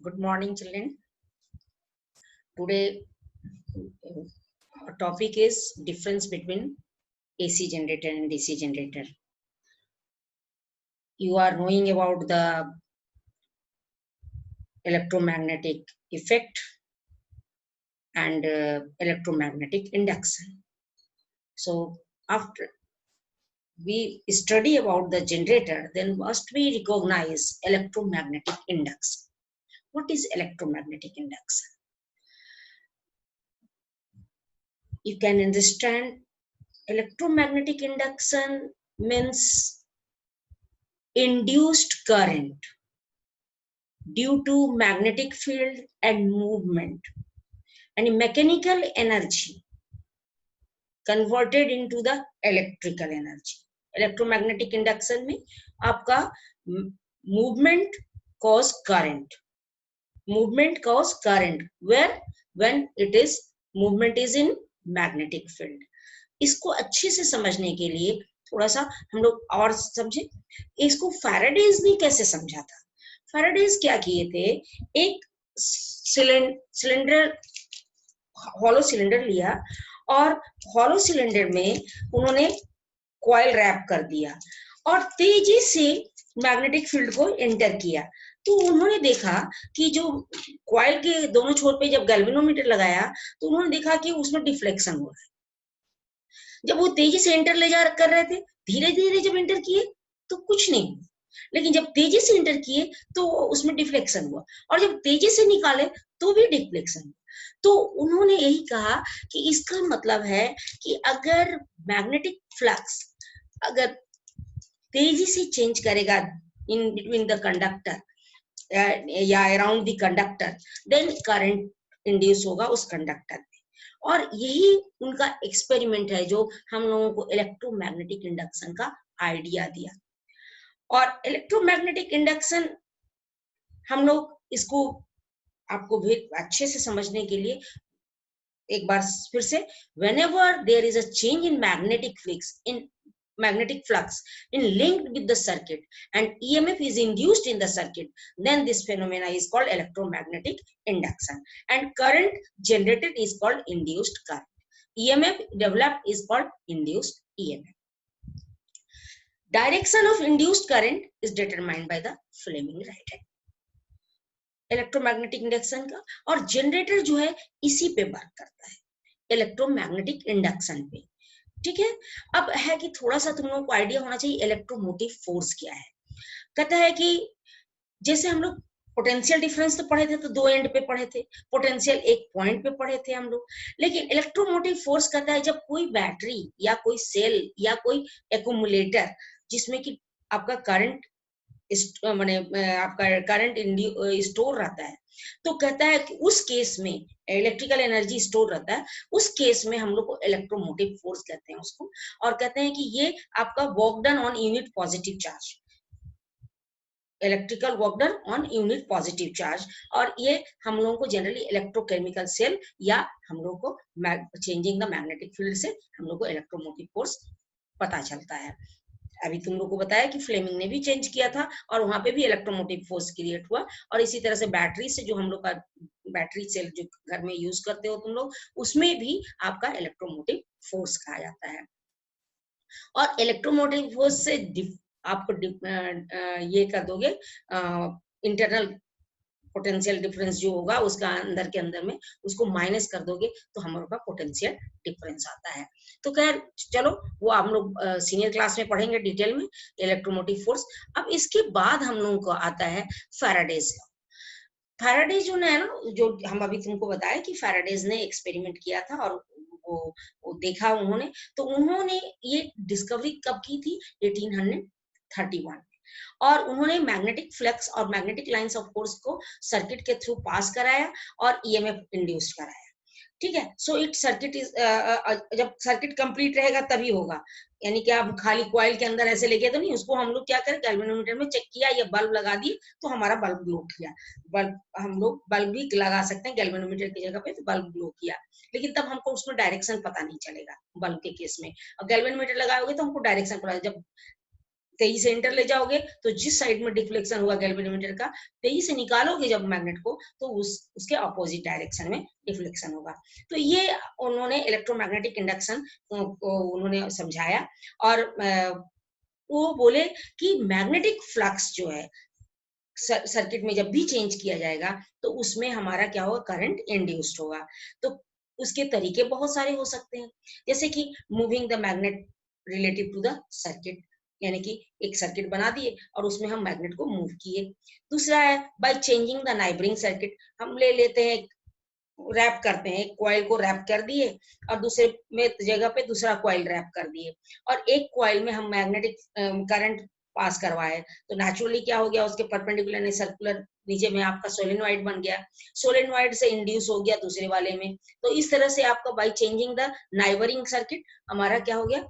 Good morning, children. Today, our topic is difference between AC generator and DC generator. You are knowing about the electromagnetic effect and electromagnetic induction. So, after we study about the generator, then must we recognize electromagnetic induction. What is electromagnetic induction? You can understand electromagnetic induction means induced current due to magnetic field and movement and mechanical energy converted into the electrical energy. Electromagnetic induction में आपका movement cause current where when it is movement is in magnetic field. इसको अच्छे से समझने के लिए थोड़ा सा हम लोग और समझे. इसको फैराडेज ने कैसे समझा था. फैराडेज क्या किए थे, एक सिलेंडर हॉलो सिलेंडर लिया और हॉलो सिलेंडर में उन्होंने कॉइल रैप कर दिया और तेजी से मैग्नेटिक फील्ड को एंटर किया. तो उन्होंने देखा कि जो कॉइल के दोनों छोर पे जब गैल्वेनोमीटर लगाया तो उन्होंने देखा कि उसमें डिफ्लेक्शन हो रहा है. जब वो तेजी से एंटर ले जा कर रहे थे, धीरे धीरे जब एंटर किए तो कुछ नहीं हुआ, लेकिन जब तेजी से एंटर किए तो उसमें डिफ्लेक्शन हुआ और जब तेजी से निकाले तो भी डिफ्लेक्शन हुआ. तो उन्होंने यही कहा कि इसका मतलब है कि अगर मैग्नेटिक फ्लक्स अगर तेजी से चेंज करेगा इन बिटवीन द कंडक्टर या around the conductor, then current induce होगा उस कंडक्टर में. और यही उनका एक्सपेरिमेंट है जो हम लोगों को इलेक्ट्रोमैग्नेटिक इंडक्शन का आइडिया दिया. और इलेक्ट्रोमैग्नेटिक इंडक्शन हम लोग इसको आपको भी अच्छे से समझने के लिए एक बार फिर से, whenever there is a change in magnetic flux in linked with the circuit and EMF is induced in the circuit, then this phenomena is called electromagnetic induction and current generated is called induced current. EMF developed is called induced EMF. Direction of induced current is determined by the Fleming right hand. Electromagnetic induction का और generator जो है इसी पे work करता है, electromagnetic induction पे. ठीक है. अब है कि थोड़ा सा तुम लोगों को आइडिया होना चाहिए इलेक्ट्रोमोटिव फोर्स क्या है. कहता है कि जैसे हम लोग पोटेंशियल डिफरेंस तो पढ़े थे, तो दो एंड पे पढ़े थे, पोटेंशियल एक पॉइंट पे पढ़े थे हम लोग. लेकिन इलेक्ट्रोमोटिव फोर्स कहता है जब कोई बैटरी या कोई सेल या कोई एक्यूमुलेटर जिसमें कि आपका करंट माने आपका करंट स्टोर रहता है, तो कहता है कि उस केस में इलेक्ट्रिकल एनर्जी स्टोर रहता है, उस केस में हम लोग को इलेक्ट्रोमोटिव फोर्स कहते हैं उसको. और कहते हैं कि ये आपका work done on unit positive charge, electrical work done on unit positive charge. और ये हम लोगों को जनरली इलेक्ट्रोकेमिकल सेल या हम लोग को चेंजिंग द मैग्नेटिक फील्ड से हम लोग को इलेक्ट्रोमोटिव फोर्स पता चलता है. अभी तुम लोग को बताया कि फ्लेमिंग ने भी चेंज किया था और वहां पे भी इलेक्ट्रोमोटिव फोर्स क्रिएट हुआ. और इसी तरह से बैटरी से जो हम लोग का बैटरी सेल जो घर में यूज करते हो तुम लोग, उसमें भी आपका इलेक्ट्रोमोटिव फोर्स कहा जाता है. और इलेक्ट्रोमोटिव फोर्स से आपको ये कर दोगे इंटरनल पोटेंशियल डिफरेंस जो होगा उसका अंदर के अंदर में उसको माइनस कर दोगे तो हमारे पास पोटेंशियल डिफरेंस आता है. तो खैर चलो वो हम लोग सीनियर क्लास में पढ़ेंगे डिटेल में इलेक्ट्रोमोटिव फोर्स. अब इसके बाद हम लोगों को आता है फैराडेज लॉ. फैराडेज जो है ना, जो हम अभी तुमको बताया कि फैराडेज ने एक्सपेरिमेंट किया था और वो देखा उन्होंने. तो उन्होंने ये डिस्कवरी कब की थी, 1831 में. और उन्होंने मैग्नेटिक फ्लक्स और मैग्नेटिक लाइंस ऑफ फोर्स को सर्किट के थ्रू पास कराया और ईएमएफ इंड्यूस कराया. ठीक है. सो इट सर्किट इज जब सर्किट कंप्लीट रहेगा तभी होगा, यानी कि आप खाली कॉइल के अंदर ऐसे लेके तो नहीं, उसको हम लोग क्या करें गैल्वेनोमीटर में चेक किया या बल्ब लगा दिए तो हमारा बल्ब ग्लो किया. बल्ब हम लोग बल्ब भी लगा सकते हैं गैल्वेनोमीटर की जगह पे, तो बल्ब ग्लो किया, लेकिन तब हमको उसमें डायरेक्शन पता नहीं चलेगा बल्ब के केस में. और गैल्वेनोमीटर लगाओगे तो हमको डायरेक्शन पता, जब तेजी से एंटर ले जाओगे तो जिस साइड में डिफ्लेक्शन हुआ गैल्वेनोमीटर का, तेजी से निकालोगे जब मैग्नेट को तो उसके अपोजिट डायरेक्शन में डिफ्लेक्शन होगा। तो ये उन्होंने इलेक्ट्रोमैग्नेटिक इंडक्शन को उन्होंने समझाया। और वो बोले कि मैग्नेटिक फ्लक्स जो है सर्किट में जब भी चेंज किया जाएगा तो उसमें हमारा क्या होगा, करंट इंड्यूस्ड होगा। तो उसके तरीके बहुत सारे हो सकते हैं, जैसे कि moving the magnet relative to the circuit, यानी कि एक सर्किट बना दिए और उसमें हम मैग्नेट को मूव किए। दूसरा है by changing the neighbouring circuit, हम ले लेते हैं रैप करते हैं, एक कॉइल को रैप कर दिए और दूसरे में जगह पे दूसरा कॉइल रैप कर दिए और एक कॉइल में हम मैग्नेटिक करंट पास करवाए, तो नेचुरली क्या हो गया, उसके परपेंडिकुलर ने सर्कुलर नीचे में आपका सोलेनॉइड बन गया, सोलेनॉइड से इंड्यूस हो गया दूसरे वाले में। तो इस तरह से आपका by changing the neighbouring circuit हमारा क्या हो गया,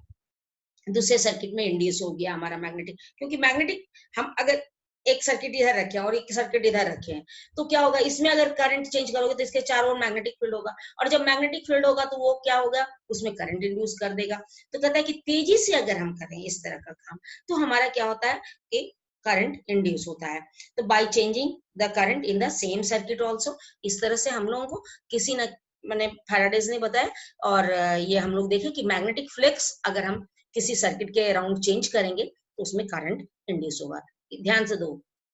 दूसरे सर्किट में इंड्यूस हो गया हमारा मैग्नेटिक। क्योंकि मैग्नेटिक हम अगर एक सर्किट इधर रखे हैं और एक सर्किट इधर रखे हैं तो क्या होगा, इसमें अगर करंट चेंज करोगे तो इसके चारों ओर मैग्नेटिक फील्ड होगा, और जब मैग्नेटिक फील्ड होगा तो वो क्या होगा, उसमें करंट इंड्यूस कर देगा। तो कहता है कि तेजी से अगर हम करें इस तरह का काम तो हमारा क्या होता है कि करंट इंड्यूस होता है। तो by changing the current in the same circuit also, इस तरह से हम लोगों को किसी न मैंने फैराडेज ने बताया। और ये हम लोग देखें कि मैग्नेटिक फ्लक्स अगर हम किसी सर्किट के अराउंड चेंज करेंगे तो उसमें करंट इंड्यूस होगा। ध्यान से दो,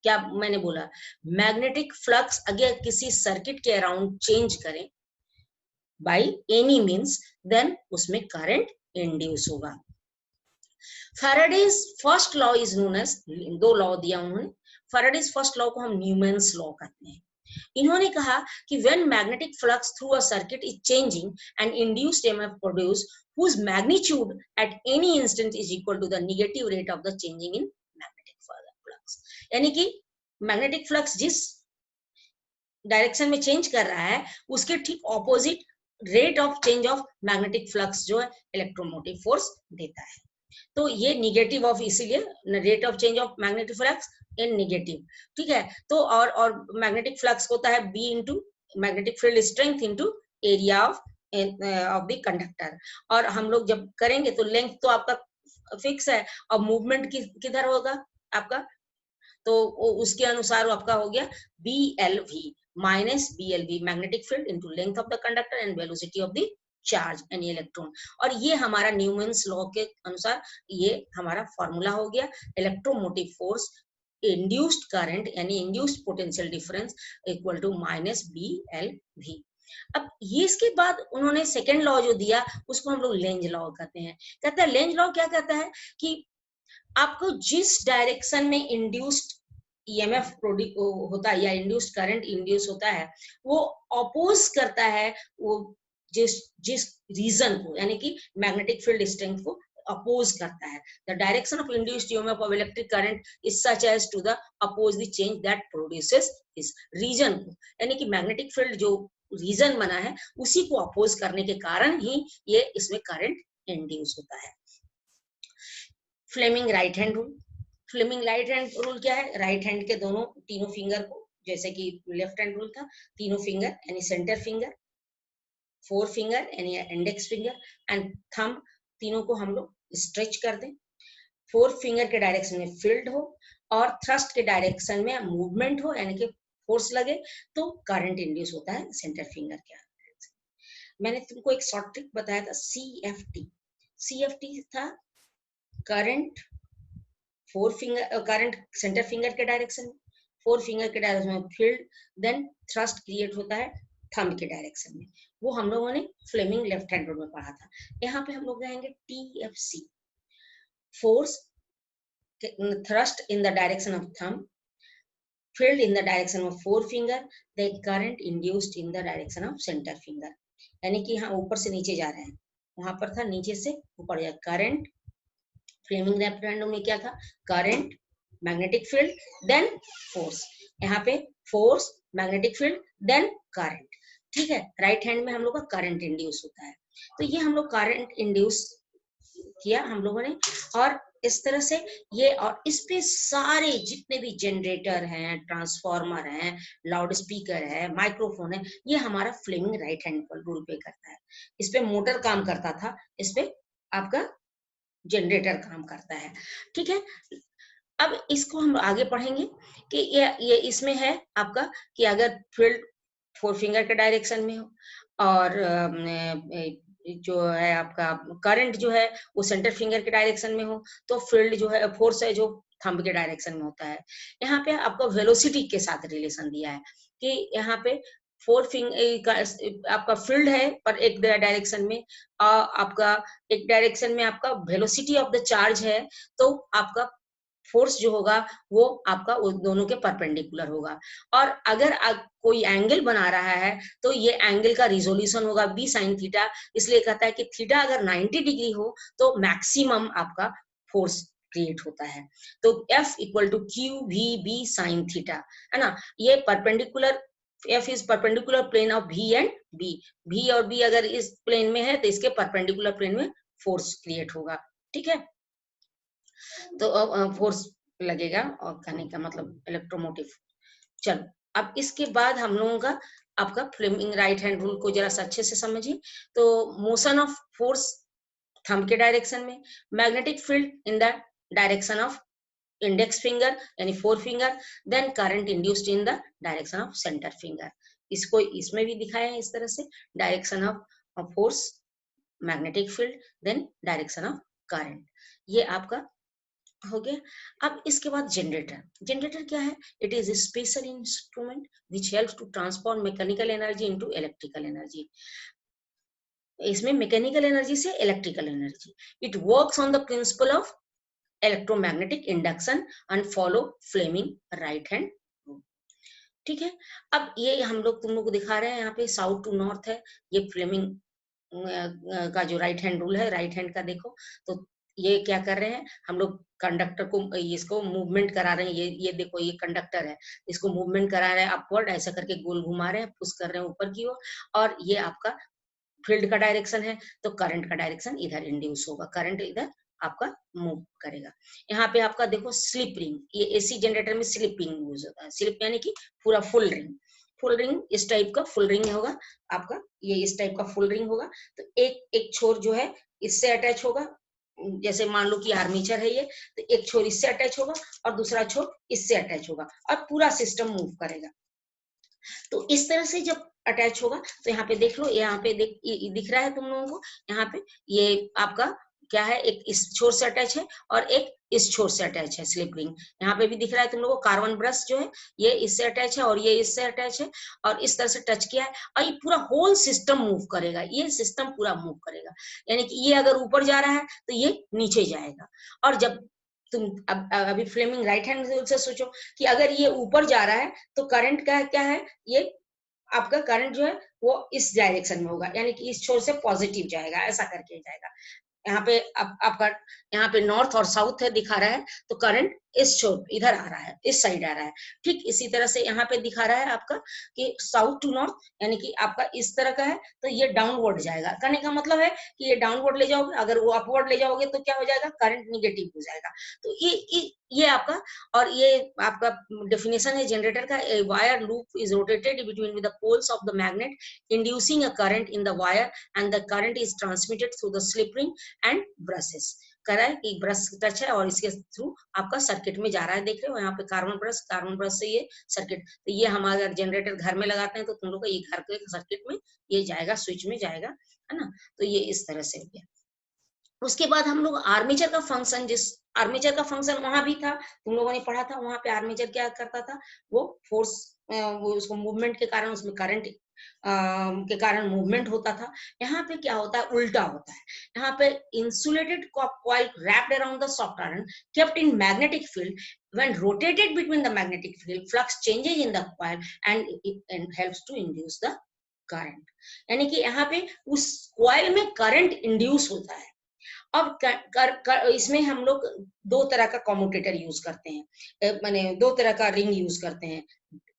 क्या मैंने बोला, मैग्नेटिक फ्लक्स अगर किसी सर्किट के अराउंड चेंज करें बाय एनी मींस, देन उसमें करंट इंड्यूस होगा। Faraday's first law is known as, दो लॉ दिया उन्होंने। फैराडेज फर्स्ट लॉ को हम न्यूमैन्स लॉ कहते हैं। इन्होंने कहा कि when magnetic flux through a circuit is changing and induced EMF produced whose magnitude at any instant is equal to the negative rate of the changing in magnetic flux, यानी कि magnetic flux जिस direction में change कर रहा है उसके ठीक opposite rate of change of magnetic flux जो है इलेक्ट्रोमोटिव फोर्स देता है। तो ये निगेटिव ऑफ, इसीलिए rate of change of magnetic flux in negative, ठीक है। तो और मैग्नेटिक फ्लक्स होता है B into magnetic field strength into area of the conductor. और हम लोग जब करेंगे तो लेंथ तो आपका फिक्स है और मूवमेंट किधर होगा आपका, तो उसके अनुसार आपका हो गया B L V minus B L V, magnetic field into length of the conductor and velocity of the charge any electron. और ये हमारा न्यूमन्स लॉ के अनुसार ये हमारा फॉर्मूला हो गया, इलेक्ट्रोमोटिव फोर्स इंड्यूस्ड करंट यानी induced potential difference equal to minus B L V. अब ये इसके बाद उन्होंने सेकेंड लॉ जो दिया उसको हम लोग लेंज लॉ कहते हैं। कहता है लेंज लॉ क्या कहता है कि आपको जिस डायरेक्शन में इंड्यूस्ड ईएमएफ होता है या इंड्यूस्ड करंट इंड्यूस होता है वो अपोज करता है वो जिस जिस रीजन को, यानी कि मैग्नेटिक फील्ड स्ट्रेंथ को अपोज करता है। The direction of induced EMF of electric current is such as to the oppose the change that produces इस रीजन को, यानी कि मैग्नेटिक फील्ड जो रीजन बना है उसी को अपोज करने के कारण ही ये इसमें करंट इंड्यूस होता है। Fleming right hand rule, Fleming right hand rule क्या है, राइट हैंड के दोनों तीनों फिंगर को, जैसे कि लेफ्ट हैंड रूल था, तीनों फिंगर यानी सेंटर फिंगर, फोर फिंगर यानी इंडेक्स फिंगर एंड थंब, तीनों को हम लोग स्ट्रेच कर दें। फोर फिंगर के डायरेक्शन में फील्ड हो और थ्रस्ट के डायरेक्शन में मूवमेंट हो यानी कि फोर्स लगे तो करंट इंड्यूस होता है सेंटर फिंगर के। मैंने तुमको एक शॉर्ट ट्रिक बताया था CFT, CFT था current four finger, current centre finger के डायरेक्शन में, फोर फिंगर के डायरेक्शन में फील्ड, देन थ्रस्ट क्रिएट होता है थंब के डायरेक्शन में। वो हम लोगों ने फ्लेमिंग लेफ्ट हैंड रूल में पढ़ा था। यहाँ पे हम लोग रहेंगे TFC, force thrust in the direction of thumb, field in the direction of four finger, the current induced in the direction of centre finger. यानी कि यहाँ ऊपर से नीचे जा रहे हैं, वहां पर था नीचे से ऊपर जा, करंट फ्लेमिंग लेफ्ट हैंड में क्या था, current magnetic field then force, यहाँ पे force magnetic field then current, ठीक है। राइट हैंड में हम लोग का करंट इंड्यूस होता है। तो ये हम लोग करंट इंड्यूस किया हम लोगों ने, और इस तरह से ये, और इस पे सारे जितने भी जनरेटर हैं, ट्रांसफार्मर हैं, लाउड स्पीकर है, माइक्रोफोन है, ये हमारा फ्लेमिंग राइट हैंड रूल पे करता है। इस पे मोटर काम करता था, इस पे आपका जनरेटर काम करता है। ठीक है, अब इसको हम आगे पढ़ेंगे कि ये इसमें है आपका कि अगर फील्ड फोर फिंगर के डायरेक्शन में हो और जो है आपका करंट जो है वो सेंटर फिंगर के डायरेक्शन में हो, तो फील्ड जो है फोर्स है जो थंब के डायरेक्शन में होता है। यहाँ पे आपको वेलोसिटी के साथ रिलेशन दिया है कि यहाँ पे फोर फिंगर आपका फील्ड है पर एक डायरेक्शन में, आपका एक डायरेक्शन में आपका वेलोसिटी ऑफ द चार्ज है, तो आपका फोर्स जो होगा वो आपका उन दोनों के परपेंडिकुलर होगा। और अगर कोई एंगल बना रहा है तो ये एंगल का रिजोल्यूशन होगा बी साइन थीटा, इसलिए कहता है कि थीटा अगर 90 डिग्री हो तो मैक्सिमम आपका फोर्स क्रिएट होता है। तो F equal to Q V B sine theta, है ना। ये perpendicular, F is perpendicular plane of V and B, V और B अगर इस प्लेन में है तो इसके परपेंडिकुलर प्लेन में फोर्स क्रिएट होगा। ठीक है, तो अब फोर्स लगेगा और कहने का मतलब इलेक्ट्रोमोटिव। चलो, अब इसके बाद हम लोगों का आपका फ्लेमिंग राइट हैंड रूल को जरा सा अच्छे से समझिए। तो मोशन ऑफ फोर्स थंब के डायरेक्शन में, magnetic field in the direction of index finger यानी four finger, then current induced in the direction of centre finger. इसको इसमें भी दिखाया है इस तरह से, direction of force, magnetic field, then direction of current. ये आपका हो गया। अब इसके बाद जनरेटर। जनरेटर क्या है? It is a special instrument which helps to transform mechanical energy into electrical energy. इसमें मैकेनिकल एनर्जी से electrical energy, it works on the principle of electromagnetic induction and follow Fleming right hand rule. ठीक है, अब ये हम लोग तुम लोग को दिखा रहे हैं, यहाँ पे साउथ टू नॉर्थ है, ये फ्लेमिंग का जो राइट हैंड रूल है, राइट हैंड का देखो। तो ये क्या कर रहे हैं हम लोग, कंडक्टर को इसको मूवमेंट करा रहे हैं। ये देखो, ये कंडक्टर है, इसको मूवमेंट करा रहे हैं अपवर्ड, ऐसा करके गोल घुमा रहे हैं, पुश कर रहे हैं ऊपर की ओर। और ये आपका फील्ड का डायरेक्शन है, तो करंट का डायरेक्शन इधर इंड्यूस होगा, करंट इधर आपका मूव करेगा। यहाँ पे आपका देखो स्लिप रिंग, ये एसी जनरेटर में स्लिपिंग यूज होता है। स्लिप यानी कि पूरा फुल रिंग, फुल रिंग इस टाइप का फुल रिंग होगा आपका, ये इस टाइप का फुल रिंग होगा। तो एक एक छोर जो है इससे अटैच होगा, जैसे मान लो कि आर्मीचर है ये, तो एक छोर इससे अटैच होगा और दूसरा छोर इससे अटैच होगा और पूरा सिस्टम मूव करेगा। तो इस तरह से जब अटैच होगा तो यहाँ पे देख लो, यहाँ पे दिख रहा है तुम लोगों को, यहाँ पे ये आपका क्या है, एक इस छोर से अटैच है और एक इस छोर से अटैच है स्लिप रिंग। यहाँ पे भी दिख रहा है तुम लोगों को, कार्बन ब्रश जो है ये इससे अटैच है और ये इससे अटैच है, और इस तरह से टच किया है और ये पूरा होल सिस्टम मूव करेगा, ये सिस्टम पूरा मूव करेगा। यानी कि ये अगर ऊपर जा रहा है तो ये नीचे जाएगा। और जब तुम अब अभी फ्लेमिंग राइट हैंड रूल से सोचो कि अगर ये ऊपर जा रहा है तो करंट का क्या है, ये आपका करंट जो है वो इस डायरेक्शन में होगा, यानी कि इस छोर से पॉजिटिव जाएगा, ऐसा करके जाएगा। यहाँ पे आपका यहाँ पे नॉर्थ और साउथ है दिखा रहा है, तो करंट इस छोर इधर आ रहा है, इस साइड आ रहा है। ठीक इसी तरह से यहाँ पे दिखा रहा है आपका कि साउथ टू नॉर्थ, यानी कि आपका इस तरह का है तो ये डाउनवर्ड जाएगा। कहने का मतलब है कि ये डाउनवर्ड ले जाओगे, अगर वो अपवर्ड ले जाओगे तो क्या हो जाएगा, करंट निगेटिव हो जाएगा। तो ये आपका, और ये आपका डेफिनेशन है जनरेटर का, a wire loop is rotated between the poles of the magnet inducing a current in the wire and the current is transmitted through the slip ring and brushes. कह रहा है कि ब्रश टच है और इसके through आपका circuit में जा रहा है। देख रहे हो यहाँ पे कार्बन ब्रश से ये सर्किट, तो ये हम अगर जनरेटर घर में लगाते हैं तो तुम लोग का ये घर के सर्किट में ये जाएगा, स्विच में जाएगा, है ना। तो ये इस तरह से हो गया। उसके बाद हम लोग आर्मेचर का फंक्शन, जिस आर्मेचर का फंक्शन वहां भी था, तुम लोगों ने पढ़ा था, वहां पे आर्मेचर क्या करता था, वो फोर्स, वो उसको मूवमेंट के कारण, उसमें करंट के कारण मूवमेंट होता था। यहाँ पे क्या होता है, उल्टा होता है। यहाँ पे insulated coil wrapped around the soft iron kept in magnetic field, when rotated between the magnetic field flux changes in the coil and helps to induce the current। यानी कि यहाँ पे उस कॉइल में करंट इंड्यूस होता है। अब इसमें हम लोग दो तरह का कम्यूटेटर यूज करते हैं, माने दो तरह का रिंग यूज करते हैं।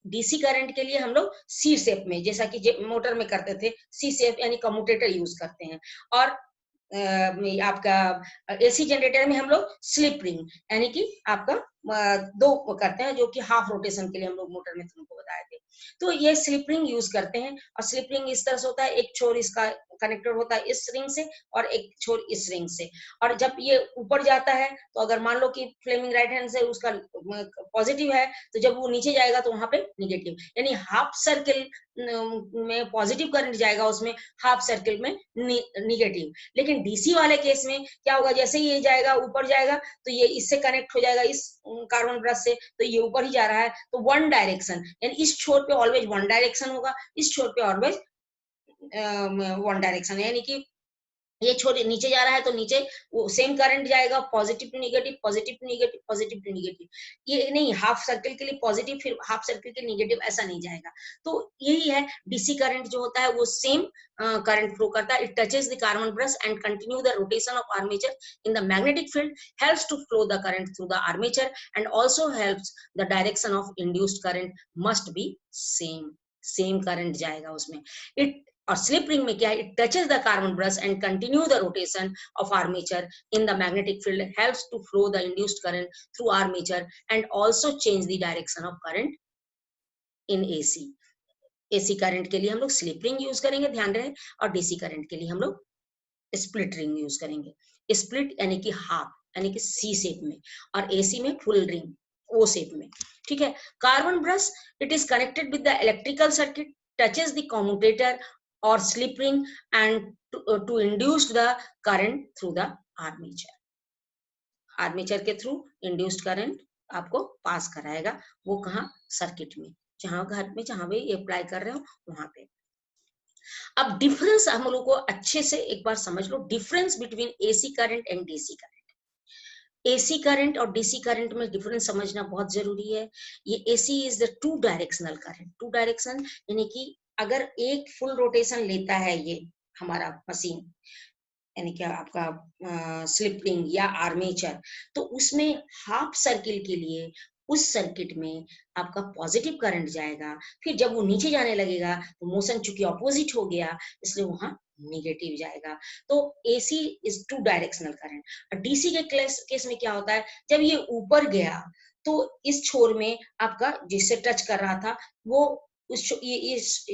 डीसी करंट के लिए हम लोग सी शेप में, जैसा कि मोटर में करते थे, सी शेप यानी कम्यूटेटर यूज करते हैं। और आपका एसी जनरेटर में हम लोग स्लिप रिंग यानी कि आपका दो करते हैं, जो कि हाफ रोटेशन के लिए हम लोग मोटर में तुमको बताए थे। तो ये स्लिप रिंग यूज करते हैं, और स्लिप रिंग इस तरह से होता है, एक छोर इसका कनेक्टेड होता है इस रिंग से और एक छोर इस रिंग से, और जब ये ऊपर जाता है तो अगर मान लो कि फ्लेमिंग राइट हैंड से उसका पॉजिटिव है, तो जब वो नीचे जाएगा तो वहां पे निगेटिव, यानी हाफ सर्किल में पॉजिटिव करंट जाएगा, उसमें हाफ सर्किल में निगेटिव। लेकिन डीसी वाले केस में क्या होगा, जैसे ही ये जाएगा ऊपर जाएगा तो ये इससे कनेक्ट हो जाएगा इस कार्बन ब्रश से, तो ये ऊपर ही जा रहा है, तो वन डायरेक्शन, यानी इस छोर पे ऑलवेज वन डायरेक्शन होगा, इस छोर पे ऑलवेज वन डायरेक्शन, यानी कि ये छोर नीचे जा रहा है तो नीचे वो सेम करंट जाएगा, positive to negative, positive to negative, positive to negative. ये नहीं हाफ सर्किल के लिए पॉजिटिव फिर हाफ सर्किल के नेगेटिव, ऐसा नहीं जाएगा। तो यही है, डीसी करंट जो होता है वो सेम करंट फ्लो करता है। It touches the carbon brush and continue the rotation of armature in the magnetic field, helps to flow the current through the armature and also helps the direction of induced current must be same, same current जाएगा उसमें। It और slip ring में क्या है, it touches the carbon brush and continue the rotation of armature in the magnetic field, helps to flow the induced current through armature and also change the direction of current in AC. AC current के लिए हम लोग slip ring use करेंगे, ध्यान रहे, और DC current के लिए हम लोग स्प्लिट रिंग यूज करेंगे। स्प्लिट यानी कि हाफ, यानी कि सी शेप में, और एसी में फुल रिंग ओ शेप में, ठीक है। Carbon brush, it is connected with the electrical circuit, touches the commutator और slip ring and to induce the current through the armature। Armature के थ्रू इंड्यूस्ड करंट आपको pass कराएगा, वो कहाँ, सर्किट में, जहां घर में जहां भी अप्लाई कर रहे हो वहां पे। अब डिफरेंस हम लोग को अच्छे से एक बार समझ लो, difference between AC current and DC current. AC current और डीसी करंट में डिफरेंस समझना बहुत जरूरी है। ये AC is the two directional current, two direction यानी कि अगर एक फुल रोटेशन लेता है ये हमारा मशीन, यानी कि आपका स्लिप रिंग या आर्मेचर, तो उसमें हाफ सर्किल के लिए उस सर्किट में आपका पॉजिटिव करंट जाएगा, फिर जब वो नीचे जाने लगेगा तो मोशन चूंकि ऑपोजिट हो गया इसलिए वहां नेगेटिव जाएगा। तो AC is two directional current. और डीसी के केस में क्या होता है, जब ये ऊपर गया तो इस छोर में आपका जिससे टच कर रहा था वो इस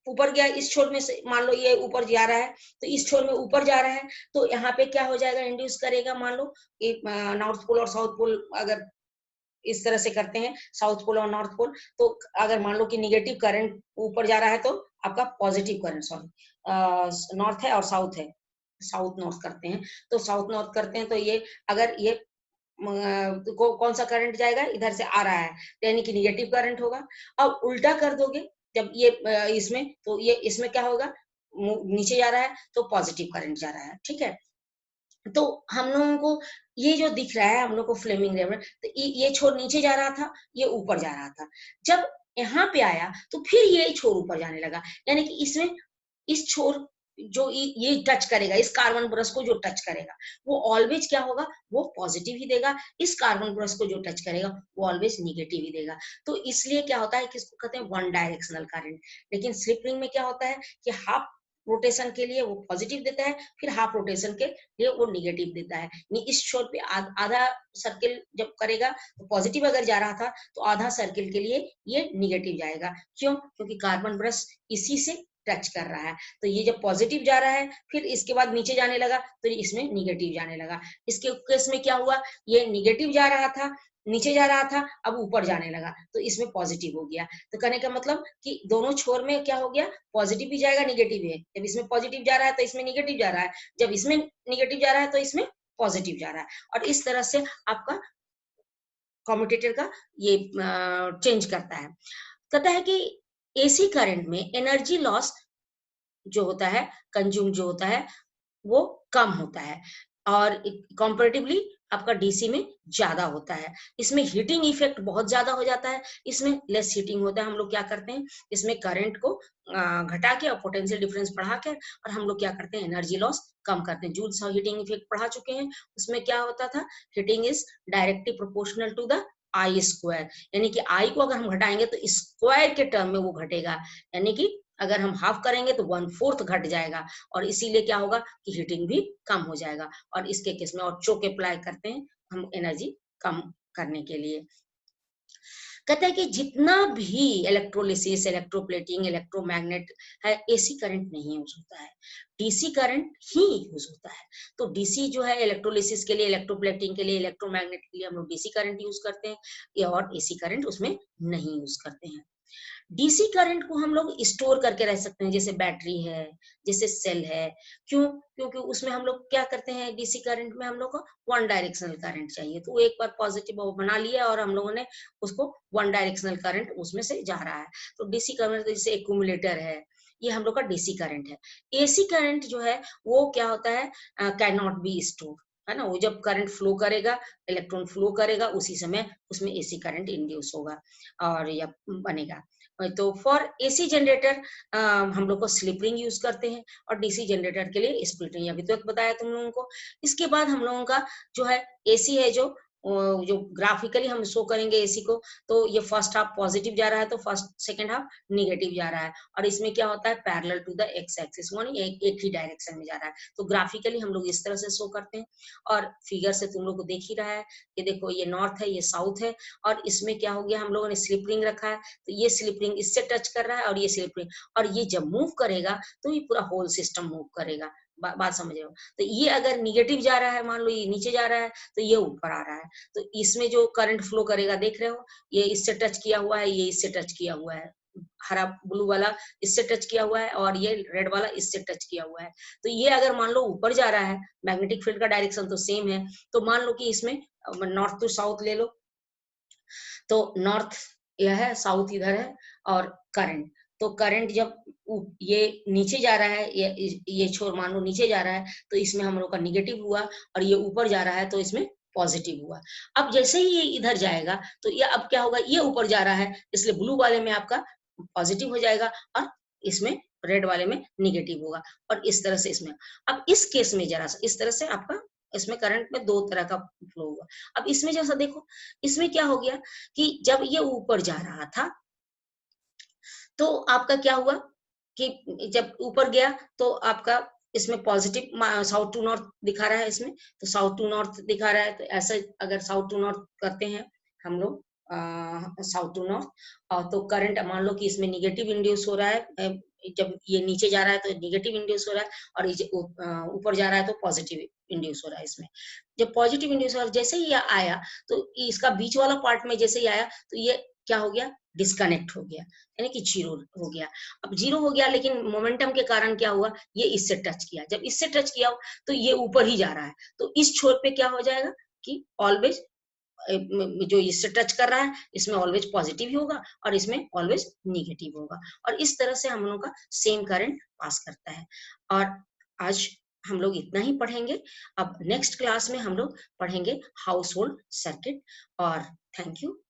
ऊपर गया, इस छोर में से मान लो ये ऊपर जा रहा है तो इस छोर में ऊपर जा रहा है, तो यहाँ पे क्या हो जाएगा, इंड्यूस करेगा, मान लो नॉर्थ पोल और साउथ पोल अगर इस तरह से करते हैं, साउथ पोल और नॉर्थ पोल, तो अगर मान लो कि निगेटिव करंट ऊपर जा रहा है तो आपका पॉजिटिव करंट, सॉरी नॉर्थ है और साउथ है, साउथ नॉर्थ करते हैं, तो साउथ नॉर्थ करते हैं, तो ये अगर ये कौन सा करंट जाएगा, इधर से आ रहा है, यानी कि निगेटिव करंट होगा। अब उल्टा कर दोगे जब ये इसमें, तो ये इसमें क्या होगा, नीचे जा रहा है तो पॉजिटिव करंट जा रहा है, ठीक है। तो हम लोगों को ये जो दिख रहा है हम लोग को फ्लेमिंग रेवलेंट, तो ये छोर नीचे जा रहा था, ये ऊपर जा रहा था, जब यहाँ पे आया तो फिर ये छोर ऊपर जाने लगा, यानी कि इसमें इस छोर जो ये टच करेगा, इस कार्बन ब्रश को जो टच करेगा वो ऑलवेज क्या होगा, वो पॉजिटिव ही देगा, इस कार्बन ब्रश को जो टच करेगा वो ऑलवेज निगेटिव ही देगा। तो इसलिए क्या होता है कि इसको कहते हैं वन डायरेक्शनल करंट। लेकिन स्लिप रिंग में क्या होता है कि हाफ रोटेशन के लिए वो पॉजिटिव देता है, फिर हाफ रोटेशन के लिए वो निगेटिव देता है। इस छोर पे आधा सर्किल जब करेगा तो पॉजिटिव अगर जा रहा था तो आधा सर्किल के लिए ये निगेटिव जाएगा। क्यों? क्योंकि कार्बन ब्रश इसी से टच कर रहा है, तो ये जब पॉजिटिव जा रहा है फिर इसके बाद नीचे जाने लगा तो इसमें निगेटिव जाने लगा। इसके केस में क्या हुआ, ये निगेटिव जा रहा था, नीचे जा रहा था, अब ऊपर जाने लगा तो इसमें पॉजिटिव हो गया। तो कहने का मतलब कि दोनों छोर में क्या हो गया, पॉजिटिव भी जाएगा निगेटिव भी है। जब इसमें पॉजिटिव जा रहा है तो इसमें निगेटिव जा रहा है, जब इसमें निगेटिव जा रहा है तो इसमें पॉजिटिव जा रहा है, और इस तरह से आपका कम्यूटेटर का ये चेंज करता है। कहता है कि एसी करंट में एनर्जी लॉस जो होता है, कंज्यूम जो होता है वो कम होता है, और कंपैरेटिवली आपका डीसी में ज्यादा होता है। इसमें हीटिंग इफेक्ट बहुत ज्यादा हो जाता है, इसमें लेस हीटिंग होता है। हम लोग क्या करते हैं, इसमें करंट को घटा के और पोटेंशियल डिफरेंस बढ़ा के, और हम लोग क्या करते हैं, एनर्जी लॉस कम करते हैं। जूल्स हीटिंग इफेक्ट पढ़ा चुके हैं, उसमें क्या होता था, heating is directly proportional to the I square, यानी कि आई को अगर हम घटाएंगे तो स्क्वायर के टर्म में वो घटेगा, यानी कि अगर हम हाफ करेंगे तो 1/4 घट जाएगा, और इसीलिए क्या होगा कि हीटिंग भी कम हो जाएगा। और इसके केस में और चोक अप्लाई करते हैं हम, एनर्जी कम करने के लिए। कहता है कि जितना भी इलेक्ट्रोलिसिस, इलेक्ट्रोप्लेटिंग, इलेक्ट्रोमैग्नेट है, एसी करंट नहीं यूज होता है, डीसी करंट ही यूज होता है। तो डीसी जो है इलेक्ट्रोलिसिस के लिए, इलेक्ट्रोप्लेटिंग के लिए, इलेक्ट्रोमैग्नेट के लिए हम लोग डीसी करंट यूज करते हैं, और एसी करंट उसमें नहीं यूज करते हैं। डीसी करंट को हम लोग स्टोर करके रह सकते हैं, जैसे बैटरी है, जैसे सेल है। क्यों? क्योंकि उसमें हम लोग क्या करते हैं, डीसी करंट में हम लोग को वन डायरेक्शनल करंट चाहिए, तो एक बार पॉजिटिव बना लिया और हम लोगों ने उसको वन डायरेक्शनल करंट उसमें से जा रहा है। तो डीसी करंट जैसे एक्यूमुलेटर है, ये हम लोग का डीसी करंट है। एसी करंट जो है वो क्या होता है, कैन नॉट बी स्टोर, है ना। वो जब करंट फ्लो करेगा, इलेक्ट्रॉन फ्लो करेगा, उसी समय उसमें एसी करंट इंड्यूस होगा और या बनेगा। तो फॉर एसी जनरेटर हम लोग को स्लिप रिंग यूज करते हैं, और डीसी जनरेटर के लिए स्प्लिट रिंग, अभी तो बताया तुम लोगों को। इसके बाद हम लोगों का जो है एसी है, जो ग्राफिकली हम शो करेंगे एसी को, तो ये फर्स्ट हाफ पॉजिटिव जा रहा है, तो फर्स्ट सेकंड हाफ निगेटिव जा रहा है, और इसमें क्या होता है, parallel to the X axis, यानी एक ही डायरेक्शन में जा रहा है। तो ग्राफिकली हम लोग इस तरह से शो करते हैं, और फिगर से तुम लोग को देख ही रहा है, ये देखो, ये नॉर्थ है, ये साउथ है, और इसमें क्या हो गया, हम लोगों ने स्लिप रिंग रखा है, तो ये स्लिप रिंग इससे टच कर रहा है, और ये स्लिप रिंग, और ये जब मूव करेगा तो ये पूरा होल सिस्टम मूव करेगा। बात समझ रहे हो? तो ये अगर निगेटिव जा रहा है, मान लो ये नीचे जा रहा है, तो ये ऊपर आ रहा है, तो इसमें जो करंट फ्लो करेगा, देख रहे हो, ये इससे टच किया हुआ है, ये इससे टच किया हुआ है, हरा ब्लू वाला इससे टच किया हुआ है, और ये रेड वाला इससे टच किया हुआ है। तो ये अगर मान लो ऊपर जा रहा है, मैग्नेटिक फील्ड का डायरेक्शन तो सेम है, तो मान लो कि इसमें नॉर्थ टू साउथ ले लो, तो नॉर्थ यह है, साउथ इधर है, और करंट, तो करंट जब ये नीचे जा रहा है, ये छोर मान लो नीचे जा रहा है, तो इसमें हम लोग का निगेटिव हुआ, और ये ऊपर जा रहा है तो इसमें पॉजिटिव हुआ। अब जैसे ही ये इधर जाएगा, तो ये अब क्या होगा, ये ऊपर जा रहा है, इसलिए ब्लू वाले में आपका पॉजिटिव हो जाएगा, और इसमें रेड वाले में निगेटिव होगा, और इस तरह से इसमें। अब इस केस में जरा सा इस तरह से आपका इसमें करंट में दो तरह का फ्लो हुआ। अब इसमें जैसा देखो, इसमें क्या हो गया कि जब ये ऊपर जा रहा था, तो आपका क्या हुआ कि जब ऊपर गया, तो आपका इसमें पॉजिटिव साउथ टू नॉर्थ दिखा रहा है, इसमें तो साउथ टू नॉर्थ दिखा रहा है, तो ऐसा अगर साउथ टू नॉर्थ करते हैं हम लोग, साउथ टू नॉर्थ, तो करंट मान लो कि इसमें निगेटिव इंड्यूस हो रहा है, जब ये नीचे जा रहा है तो निगेटिव इंड्यूस हो रहा है, और ये ऊपर जा रहा है तो पॉजिटिव इंड्यूस हो रहा है इसमें। जब पॉजिटिव इंड्यूस हो रहा है, जैसे ही ये आया, तो इसका बीच वाला पार्ट में जैसे ही आया, तो ये क्या हो गया, डिस्कनेक्ट हो गया, यानी कि जीरो हो गया। अब जीरो हो गया, लेकिन मोमेंटम के कारण क्या हुआ, ये इससे टच किया, जब इससे टच किया तो ये ऊपर ही जा रहा है, तो इस छोर पे क्या हो जाएगा कि ऑलवेज जो इससे टच कर रहा है, इसमें ऑलवेज पॉजिटिव ही होगा, और इसमें ऑलवेज निगेटिव होगा, और इस तरह से हम लोग का सेम करंट पास करता है। और आज हम लोग इतना ही पढ़ेंगे। अब नेक्स्ट क्लास में हम लोग पढ़ेंगे हाउस होल्ड सर्किट। और थैंक यू।